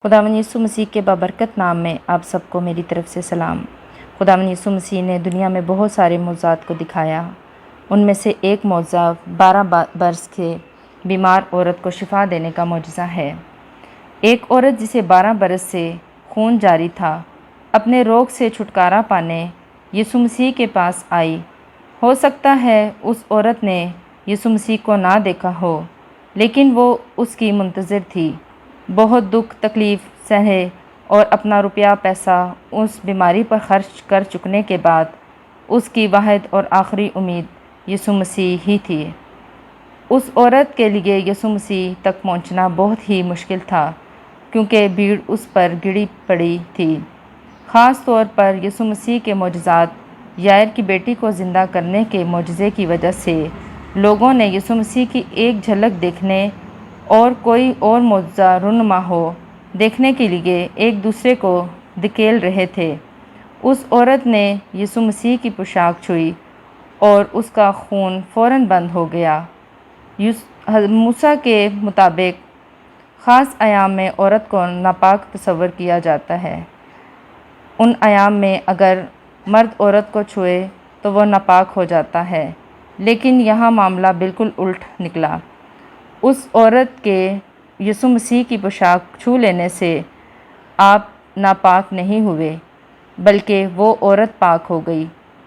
خداوند یسوع مسیح کے بابرکت نام میں آپ سب کو میری طرف سے سلام۔ خداوند یسوع مسیح نے دنیا میں بہت سارے معجزات کو دکھایا۔ ان میں سے ایک معجزہ 12 برس کے بیمار عورت کو شفا دینے کا معجزہ ہے۔ ایک عورت جسے 12 برس سے خون جاری تھا، اپنے روگ سے چھٹکارا پانے یسوع مسیح کے پاس آئی۔ ہو سکتا ہے اس عورت نے یسوع مسیح کو نہ دیکھا ہو، لیکن وہ اس کی منتظر تھی۔ بہت دکھ تکلیف سہے اور اپنا روپیہ پیسہ اس بیماری پر خرچ کر چکنے کے بعد اس کی واحد اور آخری امید یسوع مسیح ہی تھی۔ اس عورت کے لیے یسوع مسیح تک پہنچنا بہت ہی مشکل تھا، کیونکہ بھیڑ اس پر گڑی پڑی تھی۔ خاص طور پر یسوع مسیح کے معجزات، یائر کی بیٹی کو زندہ کرنے کے معجزے کی وجہ سے لوگوں نے یسوع مسیح کی ایک جھلک دیکھنے اور کوئی اور معجزہ رونما ہو دیکھنے کے لیے ایک دوسرے کو دھکیل رہے تھے۔ اس عورت نے یسوع مسیح کی پوشاک چھوئی اور اس کا خون فوراً بند ہو گیا۔ موسیٰ کے مطابق خاص ایام میں عورت کو ناپاک تصور کیا جاتا ہے۔ ان ایام میں اگر مرد عورت کو چھوئے تو وہ ناپاک ہو جاتا ہے، لیکن یہاں معاملہ بالکل الٹ نکلا۔ اس عورت کے یسوع مسیح کی پوشاک چھو لینے سے آپ ناپاک نہیں ہوئے، بلکہ وہ عورت پاک ہو گئی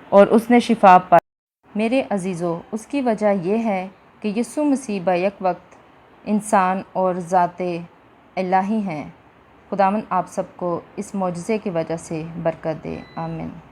اور اس نے شفا پائی۔ میرے عزیزو، اس کی وجہ یہ ہے کہ یسوع مسیح بیک وقت انسان اور ذات الہی ہیں۔ خداوند آپ سب کو اس معجزے کی وجہ سے برکت دے۔ آمین۔